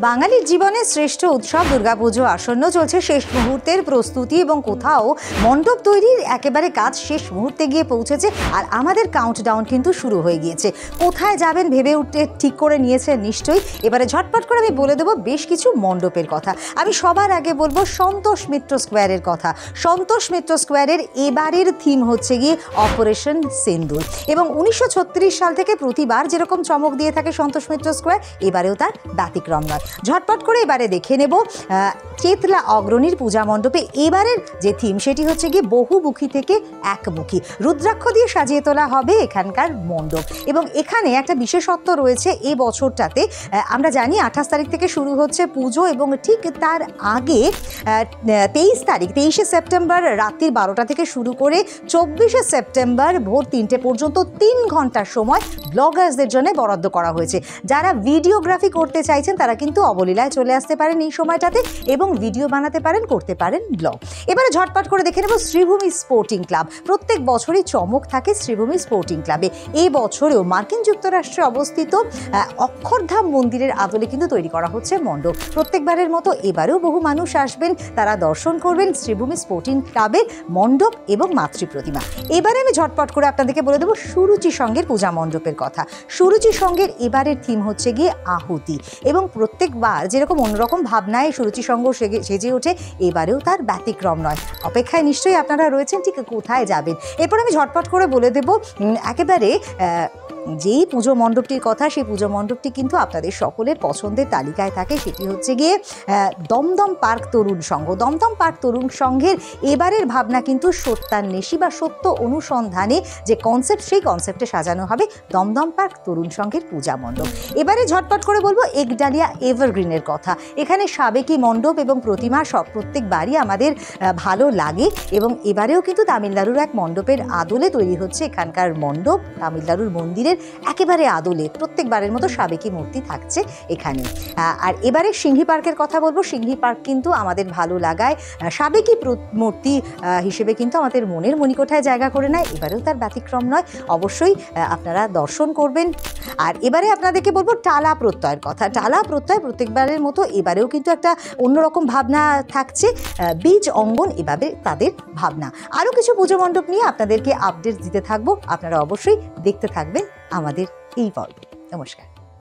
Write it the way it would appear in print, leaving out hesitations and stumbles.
বাঙালির জীবনে শ্রেষ্ঠ উৎসব দুর্গাপুজো আসন্ন, চলছে শেষ মুহূর্তের প্রস্তুতি এবং কোথাও মণ্ডপ তৈরির একেবারে কাজ শেষ মুহূর্তে গিয়ে পৌঁছেছে। আর আমাদের কাউন্টডাউন কিন্তু শুরু হয়ে গিয়েছে। কোথায় যাবেন ভেবে উঠতে ঠিক করে নিয়েছেন নিশ্চয়ই। এবারে ঝটপট করে আমি বলে দেবো বেশ কিছু মণ্ডপের কথা। আমি সবার আগে বলবো সন্তোষ মিত্র স্কোয়ারের কথা। সন্তোষ মিত্র স্কোয়ারের এবারের থিম হচ্ছে গিয়ে অপারেশন সিন্দুর, এবং 1936 সাল থেকে প্রতিবার যেরকম চমক দিয়ে থাকে সন্তোষ মিত্র স্কোয়ার, এবারেও তার ব্যতিক্রম নয়। ঝটপট করে এবারে দেখে নেব চেতলা অগ্রণীর পূজা মণ্ডপে এবারের যে থিম সেটি হচ্ছে গিয়ে বহুমুখী থেকে একমুখী। রুদ্রাক্ষ দিয়ে সাজিয়ে তোলা হবে এখানকার মণ্ডপ, এবং এখানে একটা বিশেষত্ব রয়েছে এই বছরটাতে। আমরা জানি 28 তারিখ থেকে শুরু হচ্ছে পুজো, এবং ঠিক তার আগে 23 সেপ্টেম্বর রাত্রির 12টা থেকে শুরু করে 24 সেপ্টেম্বর ভোর 3টে পর্যন্ত 3 ঘন্টার সময় ব্লগার্সদের জন্য বরাদ্দ করা হয়েছে। যারা ভিডিওগ্রাফি করতে চাইছেন তারা কিন্তু অবলীলায় চলে আসতে পারেন এই সময়টাতে এবং ভিডিও বানাতে পারেন, করতে পারেন ব্লগ। এবারে ঝটপট করে দেখে নেব শ্রীভূমি স্পোর্টিং ক্লাব। প্রত্যেক বছরই চমক থাকে শ্রীভূমি স্পোর্টিং ক্লাবে। এই বছরেও মার্কিন যুক্তরাষ্ট্রে অবস্থিত অক্ষরধাম মন্দিরের আদলে কিন্তু তৈরি করা হচ্ছে মণ্ডপ। প্রত্যেকবারের মতো এবারেও বহু মানুষ আসবেন, তারা দর্শন করবেন শ্রীভূমি স্পোর্টিং ক্লাবের মণ্ডপ এবং মাতৃ প্রতিমা। এবারে আমি ঝটপট করে আপনাদেরকে বলে দেবো সুরুচি সঙ্গের পূজা মণ্ডপের কথা। সুরুচি সঙ্গের এবারের থিম হচ্ছে গিয়ে আহুতি, এবং প্রত্যেকবার যেরকম অন্যরকম ভাবনায় সুরুচি সঙ্গ সেজে ওঠে, এবারেও তার ব্যতিক্রম নয়। অপেক্ষায় নিশ্চয়ই আপনারা রয়েছেন ঠিক কোথায় যাবেন। এরপর আমি ঝটপট করে বলে দেবো একেবারে যেই পুজো মণ্ডপটির কথা, সেই পুজো মণ্ডপটি কিন্তু আপনাদের সকলের পছন্দের তালিকায় থাকে। সেটি হচ্ছে গিয়ে দমদম পার্ক তরুণ সংঘ। দমদম পার্ক তরুণ সংঘের এবারের ভাবনা কিন্তু সত্যান্বেষী বা সত্য অনুসন্ধানে যে কনসেপ্ট, সেই কনসেপ্টে সাজানো হবে দমদম পার্ক তরুণ সংঘের পূজা মণ্ডপ। এবারে ঝটপট করে বলবো একডালিয়া এভারগ্রিনের কথা। এখানে সাবেকি মণ্ডপ এবং প্রতিমা প্রত্যেকবারই আমাদের ভালো লাগে, এবং এবারেও কিন্তু তামিলনাড়ুর এক মণ্ডপের আদলে তৈরি হচ্ছে এখানকার মণ্ডপ। তামিলনাড়ুর মন্দিরের একেবারে আদলে প্রত্যেকবারের মতো সাবেকি মূর্তি থাকছে এখানে। আর এবারে সিংহী পার্কের কথা বলবো। সিংহী পার্ক কিন্তু আমাদের ভালো লাগায় সাবেকি মূর্তি হিসেবে কিন্তু আমাদের মনের মণিকোঠায় জায়গা করে নেয়। এবারেও তার ব্যতিক্রম নয়, অবশ্যই আপনারা দর্শন করবেন। আর এবারে আপনাদেরকে বলবো টালা প্রত্যয়ের কথা। টালা প্রত্যয় প্রত্যেকবারের মতো এবারেও কিন্তু একটা অন্যরকম ভাবনা থাকছে। বীজ অঙ্গন এভাবে তাদের ভাবনা। আরও কিছু পুজো মণ্ডপ নিয়ে আপনাদেরকে আপডেট দিতে থাকবো। আপনারা অবশ্যই দেখতে থাকবেন আমাদের এই পর্ব। নমস্কার।